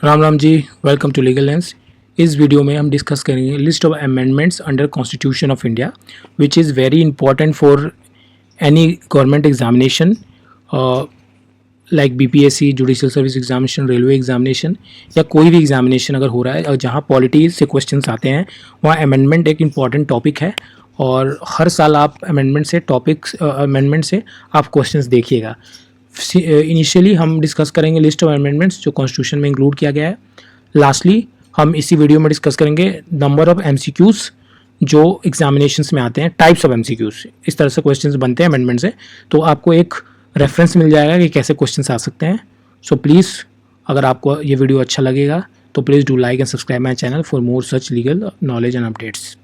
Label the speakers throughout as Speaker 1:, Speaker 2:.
Speaker 1: Ram Ram ji, welcome to legal lens. इस video में हम डिस्कस करेंगे list of amendments under constitution of India which is very important for any government examination like BPSC, judicial service examination, railway examination या कोई भी examination अगर हो रहा है और जहाँ पॉलिटी से क्वेश्चंस आते हैं वहाँ अमेंडमेंट एक इम्पॉर्टेंट टॉपिक है। और हर साल आप अमेंडमेंट से आप क्वेश्चंस देखिएगा। इनिशियली हम डिस्कस करेंगे लिस्ट ऑफ अमेंडमेंट्स जो कॉन्स्टिट्यूशन में इंक्लूड किया गया है। लास्टली हम इसी वीडियो में डिस्कस करेंगे नंबर ऑफ एमसीक्यूज़ जो एग्जामिनेशंस में आते हैं, टाइप्स ऑफ एमसीक्यूज़, इस तरह से क्वेश्चंस बनते हैं अमेंडमेंट से। तो आपको एक रेफरेंस मिल जाएगा कि कैसे क्वेश्चंस आ सकते हैं। सो प्लीज़, अगर आपको ये वीडियो अच्छा लगेगा तो please do like and subscribe my channel for more such legal knowledge and updates.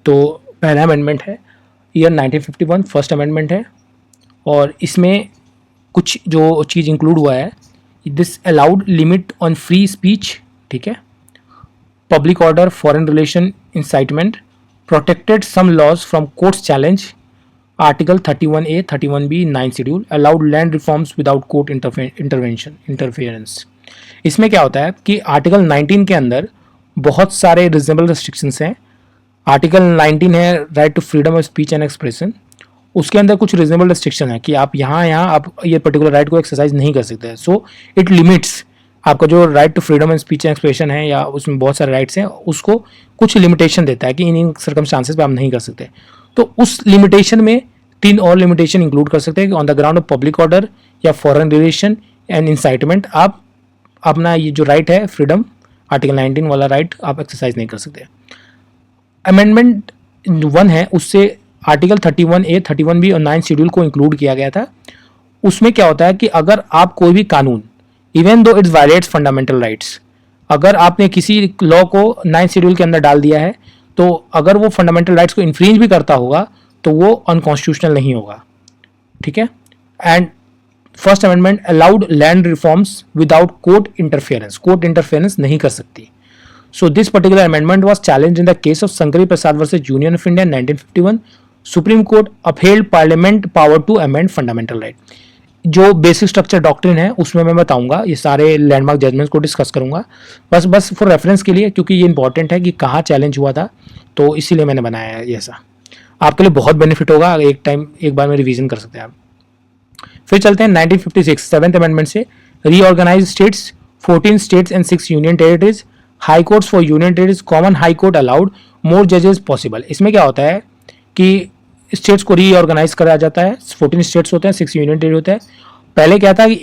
Speaker 1: तो पहला अमेंडमेंट है ईयर 1951, फर्स्ट अमेंडमेंट है और इसमें कुछ जो चीज़ इंक्लूड हुआ है, this allowed limit on free speech, ठीक है, public order, foreign relation, incitement, protected some laws from courts challenge, article 31A, 31B, 9 schedule, allowed land reforms without court interference. इसमें क्या होता है कि आर्टिकल 19 के अंदर बहुत सारे रिजनेबल रिस्ट्रिक्शंस हैं। आर्टिकल 19 है right to freedom of speech and expression. उसके अंदर कुछ रीजनेबल रिस्ट्रिक्शन है कि आप यहाँ आप ये पर्टिकुलर राइट को एक्सरसाइज नहीं कर सकते। सो इट लिमिट्स आपका जो right to freedom and speech and expression है या उसमें बहुत सारे राइट्स हैं, उसको कुछ लिमिटेशन देता है कि इन सर्कमस्टांसेस पे आप नहीं कर सकते। तो उस लिमिटेशन में 3 और लिमिटेशन इंक्लूड कर सकते हैं कि on the ground of public order या फॉरेन रिलेशन एंड इंसाइटमेंट आप अपना ये जो राइट है फ्रीडम, आर्टिकल 19 वाला राइट आप एक्सरसाइज नहीं कर सकते। अमेंडमेंट 1 है, उससे आर्टिकल 31A, 31B और 9 शेड्यूल को इंक्लूड किया गया था। उसमें क्या होता है कि अगर आप कोई भी कानून, even though it's violets fundamental rights, अगर आपने किसी लॉ को 9 शेड्यूल के अंदर डाल दिया है तो अगर वो फंडामेंटल राइट्स को इन्फ्रिंज भी करता होगा तो वो अनकॉन्स्टिट्यूशनल नहीं होगा, ठीक है। And first amendment allowed land reforms without court interference नहीं कर सकती। So this particular amendment was challenged in the case of Sankari Prasad versus Union of India in 1951. Supreme Court upheld Parliament power to amend fundamental right. जो basic structure doctrine है उसमें मैं बताऊंगा, ये सारे लैंडमार्क जजमेंट्स को discuss करूंगा बस फॉर रेफरेंस के लिए, क्योंकि ये इंपॉर्टेंट है कि कहाँ चैलेंज हुआ था, तो इसीलिए मैंने बनाया है। ऐसा आपके लिए बहुत बेनिफिट होगा, एक बार में रिवीजन कर सकते हैं आप। फिर चलते हैं 1956 सेवेंथ अमेंडमेंट से, reorganise states, 14 states and 6 union territories, high courts for union territories, common high court allowed, more जजेस पॉसिबल। इसमें क्या होता है कि स्टेट्स को रीऑर्गेनाइज करा जाता है। 14 स्टेट्स होते हैं, 6 यूनियन टेरिटरी होते हैं। पहले क्या था कि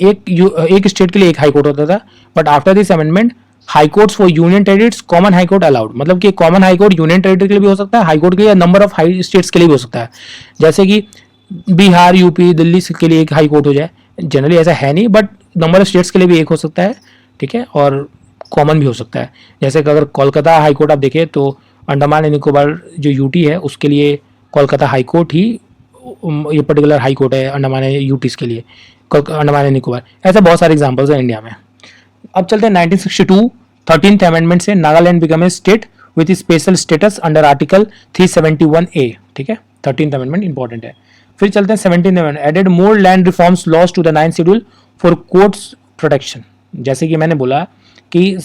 Speaker 1: एक स्टेट के लिए एक हाई कोर्ट होता था, but after this amendment high courts for union territories, common high court allowed, मतलब कि common high court union territory के लिए भी हो सकता है, हाई कोर्ट के लिए नंबर ऑफ हाई स्टेट्स के लिए भी हो सकता है। जैसे कि बिहार, यूपी, दिल्ली के लिए एक हाई कोर्ट हो जाए, जनरली ऐसा है नहीं, बट नंबर ऑफ स्टेट्स के लिए भी एक हो सकता है, ठीक है, और कॉमन भी हो सकता है। जैसे कि अगर कोलकाता हाई कोर्ट आप देखें तो अंडमान एंड निकोबार जो यूटी है उसके लिए कोलकाता हाई कोर्ट ही ये पर्टिकुलर हाई कोर्ट है अंडमान यूटीज के लिए, अंडमान एंड निकोबार। ऐसे बहुत सारे एग्जांपल्स हैं इंडिया में। अब चलते हैं 1962 13th अमेंडमेंट से, Nagaland become a state with special status under article 371A, ठीक है, 13th अमेंडमेंट इंपॉर्टेंट है। फिर चलते हैं 17th amendment, added more land reforms laws to the 9th schedule for courts protection. जैसे कि मैंने बोला कि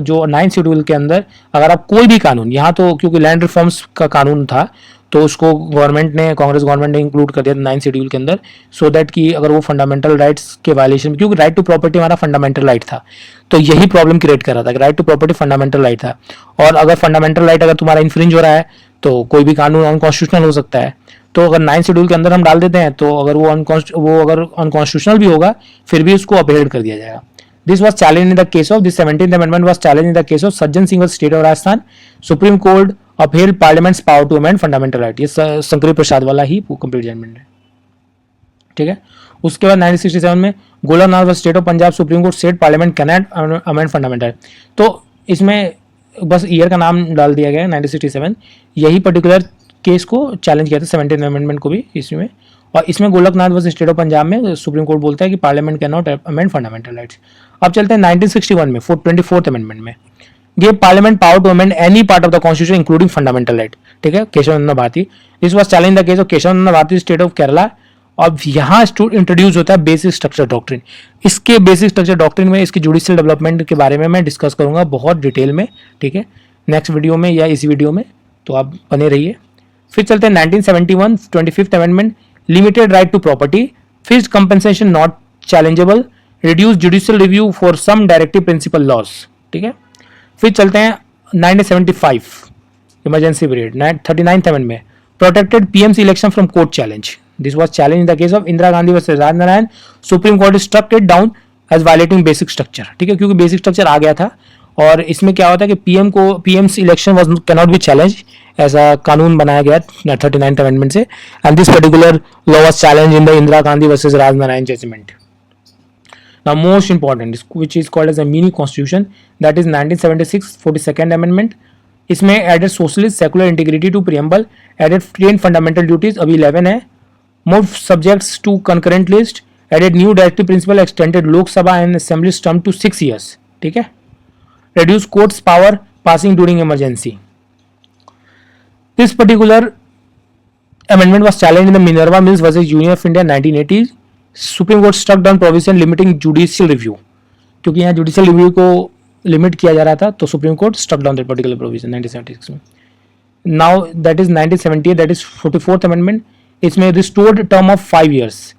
Speaker 1: जो 9 शेड्यूल के अंदर अगर आप कोई भी कानून, यहाँ तो क्योंकि लैंड रिफॉर्म्स का कानून था तो उसको कांग्रेस गवर्नमेंट ने इंक्लूड कर दिया 9 शेड्यूल के अंदर, सो दैट कि अगर वो फंडामेंटल राइट्स के वायलेशन, क्योंकि राइट टू प्रॉपर्टी हमारा फंडामेंटल राइट था, तो यही प्रॉब्लम क्रिएट कर रहा था कि right to property fundamental right था, और अगर फंडामेंटल राइट अगर तुम्हारा इन्फ्रिंज हो रहा है तो कोई भी कानून अनकॉन्स्टिट्यूशनल हो सकता है। तो अगर 9 शेड्यूल के अंदर हम डाल देते हैं तो अगर वो अगर अनकॉन्स्टिट्यूशनल भी होगा फिर भी उसको अपहेल्ड कर दिया जाएगा। This was challenged in the case of, this 17th amendment was challenged in the case of Sajjan Singh versus State of Rajasthan. Supreme Court upheld Parliament's power to amend fundamental right. ये शंकरी प्रसाद वाला ही complete judgement है, ठीक है। उसके बाद 1967 में Golaknath versus state of Punjab, Supreme Court said parliament cannot amend fundamental. तो इसमें बस ईयर का नाम डाल दिया गया 1967, यही पर्टिकुलर केस को चैलेंज किया था 17th अमेंडमेंट को भी इसमें। और इसमें Golaknath versus state of Punjab में सुप्रीम कोर्ट बोलता है कि parliament cannot amend fundamental rights. अब चलते हैं 1961 में 24th अमेंडमेंट में, give parliament power to amend any part of the constitution including fundamental right, ठीक है, Kesavananda Bharati. This was challenge the case of Kesavananda Bharati, state of Kerala, अब यहाँ इंट्रोड्यूस होता है बेसिक स्ट्रक्चर डॉक्ट्रिन। इसके बेसिक स्ट्रक्चर डॉक्ट्रिन में इसकी जुडिशियल डेवलपमेंट के बारे में मैं डिस्कस करूंगा बहुत डिटेल में, ठीक है, नेक्स्ट वीडियो में या इसी वीडियो में, तो आप बने रहिए। फिर चलते हैं 1971 25th amendment, limited right to property, fixed compensation not challengeable, reduce judicial review for some directive principle laws, ठीक है। फिर चलते हैं 1975 emergency period, 39th amendment, protected PMC election from court challenge, this was challenge in the case of Indira Gandhi versus Rajnarayan, supreme court struck it down as violating basic structure, ठीक है, क्योंकि basic structure आ गया था। और इसमें क्या होता है कि PMC election was cannot be challenge, ऐसा कानून बनाया गया 39th अमेंडमेंट से, and this particular law was challenge in the Indira Gandhi versus Rajnarayan judgment. Now most important, which is called as a mini constitution, that is 1976 42nd amendment. इसमें added socialist secular integrity to preamble, added 10 fundamental duties, अभी 11 है, moved subjects to concurrent list, added new directive principle, extended लोक सभा and assembly's term to 6 years, ठीक है, reduce courts power passing during emergency. This particular amendment was challenged in the Minerva Mills versus Union of India 1980. Supreme court struck down provision limiting judicial review, क्योंकि यहाँ judicial review को limit किया जा रहा था, तो supreme court struck down that particular provision 1976 में। Now that is 1978, that is 44th amendment, इसमें रिस्टोर्ड टर्म ऑफ 5 years।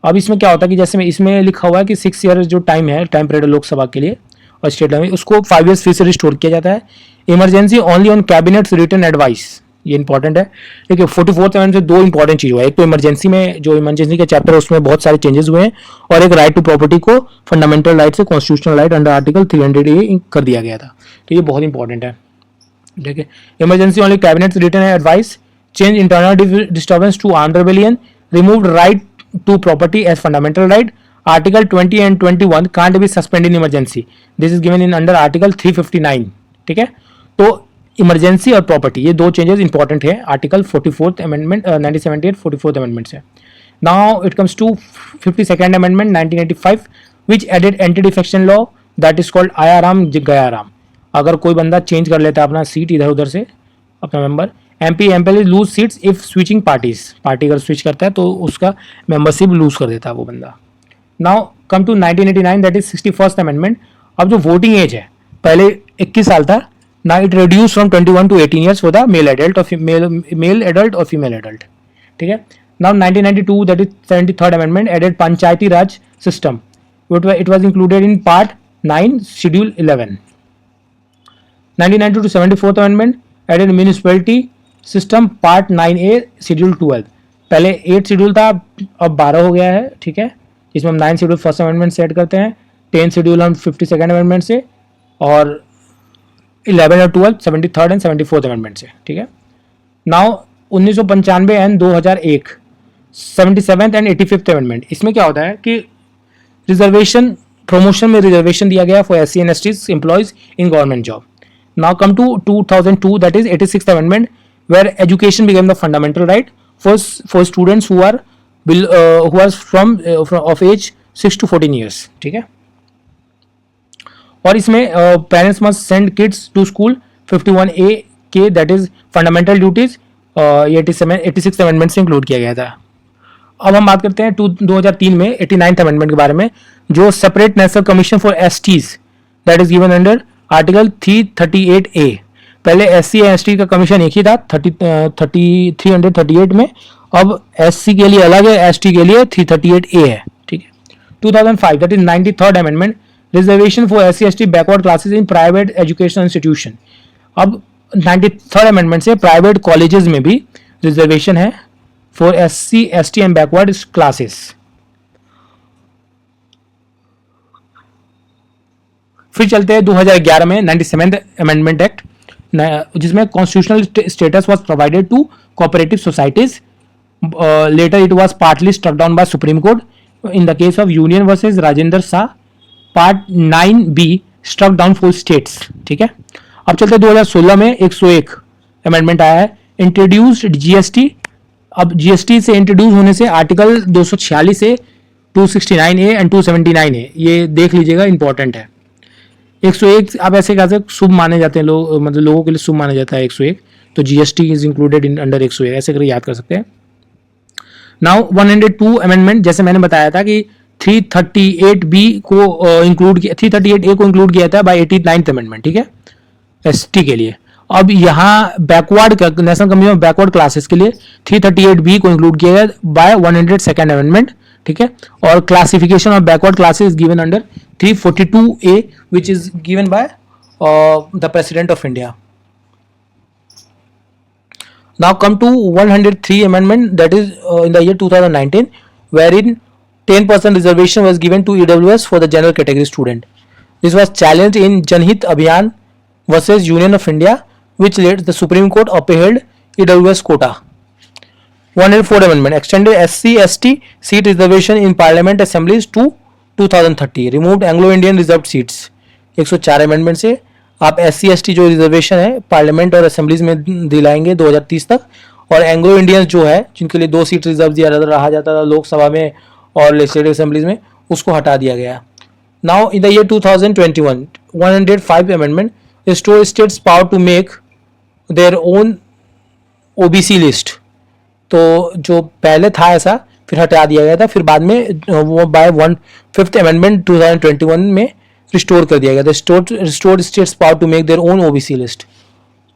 Speaker 1: अब इसमें क्या होता है कि जैसे इसमें लिखा हुआ है कि 6 years जो टाइम है, टाइम पीरियड लोकसभा के लिए और स्टेट में, उसको 5 years फिर से रिस्टोर किया जाता है। Emergency only on cabinet written advice, ये इंपॉर्टेंट है। देखिए 44th अमेंडमेंट से दो इंपॉर्टेंट चीज हुआ है, एक तो इमरजेंसी में जो इमरजेंसी के चैप्टर है उसमें बहुत सारे चेंजेस हुए हैं, और एक राइट टू प्रॉपर्टी को फंडामेंटल राइट से constitutional right under article 300A कर दिया गया था, तो ये बहुत इंपॉर्टेंट है। देखिए emergency only cabinet written advice, change internal disturbance to armed rebellion, removed right to property as fundamental right, article 20 and 21 can't be suspend in emergency, this is given in under article 359, ठीक है। तो emergency और property, ये दो changes important है article 44th amendment 1978 44th amendment से। Now it comes to 52nd amendment 1985 which added anti defection law, that is called आया राम गया राम। अगर कोई बंदा चेंज कर लेता है अपना सीट इधर उधर से, अपना member, MP lose seats if switching parties, party अगर स्विच करता है तो उसका मेंबरशिप लूज कर देता है वो बंदा। Now come to 1989, that is 61st amendment. अब जो वोटिंग एज है, पहले 21 साल था, now it reduced from 21 to 18 years for the male adult or male adult or female adult, ठीक है। now 1992, that is 73rd amendment, added panchayati raj system, it was included in part 9 schedule 11। 1992 to 74th amendment, added municipality system part 9A schedule 12, पहले 8 schedule था, अब 12 हो गया है, ठीक है, इसमें हम 9 शेड्यूल फर्स्ट अमेंडमेंट से ऐड करते हैं, 10 शेड्यूल हम 52nd अमेंडमेंट से, और 11 और 12 73rd एंड 74th अमेंडमेंट से, ठीक है। Now 1995 and 2001 77th and 85th amendment, इसमें क्या होता है कि रिजर्वेशन, प्रमोशन में रिजर्वेशन दिया गया for SC and ST employees in government job. Now come to 2002, that is 86th amendment, where education became the fundamental right for students who are from of age 6 to 14 years, ठीक है। और इसमें parents must send kids to school 51A के, that is fundamental duties, 86th amendment से include किया गया था। अब हम बात करते हैं 2003 में 89th अमेंडमेंट के बारे में, जो separate national commission for STs, that is given under article 338A। पहले SC और ST का कमीशन एक ही था 338 में, अब SC के लिए अलग है, ST के लिए 338A है, ठीक है। 2005, that is 93rd amendment, reservation for SC ST backward classes in private education institution. अब 93rd अमेंडमेंट से प्राइवेट कॉलेजेस में भी रिजर्वेशन है for SC ST and backward classes. फिर चलते हैं 2011 में 97th अमेंडमेंट एक्ट, जिसमें constitutional status was provided to cooperative societies, later it was partly struck down by supreme court in the case of union versus Rajendra Shah, part 9B struck down for states, ठीक है। अब चलते 2016 में 101 amendment आया है, introduced GST। अब GST से introduce होने से आर्टिकल 246 से 269A एंड 279A, ये देख लीजिएगा, इंपॉर्टेंट है। 101 आप ऐसे कह सकते शुभ माने जाते हैं लोग, मतलब लोगों के लिए शुभ माना जाता है 101, तो GST is included in under 101, ऐसे करके याद कर सकते हैं। नाउ 102 अमेंडमेंट, जैसे मैंने बताया था कि 338B को इंक्लूड किया, 338A को इंक्लूड किया था बाय 89th अमेंडमेंट, ठीक है, एसटी के लिए। अब यहाँ backward national commission of backward classes के लिए 338B को इंक्लूड किया गया बाय 102nd अमेंडमेंट, ठीक है। और classification of backward classes given under 342A which is given by the president of India. Now come to 103 amendment, that is in the year 2019, wherein 10% reservation was given to EWS for the general category student. This was challenged in Janhit Abhiyan versus Union of India, which led the Supreme Court upheld EWS quota. 104 amendment extended SC/ST seat reservation in parliament assemblies to 2030, removed Anglo-Indian reserved seats. 104 amendment से आप SC/ST जो reservation है parliament और assemblies में दिलाएंगे 2030 तक, और Anglo Indians जो है जिनके लिए 2 सीट रिजर्व दिया रहा जाता था लोकसभा में और लेजिस्लेटिव असेंबलीज में, उसको हटा दिया गया। Now in the year 2021 105 amendment restore states power to make their own OBC list. तो जो पहले था ऐसा फिर हटा दिया गया था, फिर बाद में वो बाय 1/5 अमेंडमेंट 2021 में रिस्टोर कर दिया गया था, restored states power to make their own OBC list.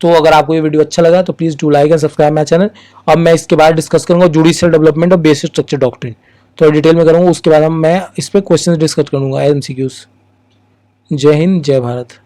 Speaker 1: तो अगर आपको ये वीडियो अच्छा लगा तो please do like and subscribe my channel. अब मैं इसके बाद डिस्कस करूंगा जुडिशियल डेवलपमेंट और बेसिक स्ट्रक्चर डॉक्ट्रिन, तो डिटेल में करूंगा, उसके बाद मैं इस पर क्वेश्चन डिस्कस करूंगा एमसीक्यूज। जय हिंद, जय भारत।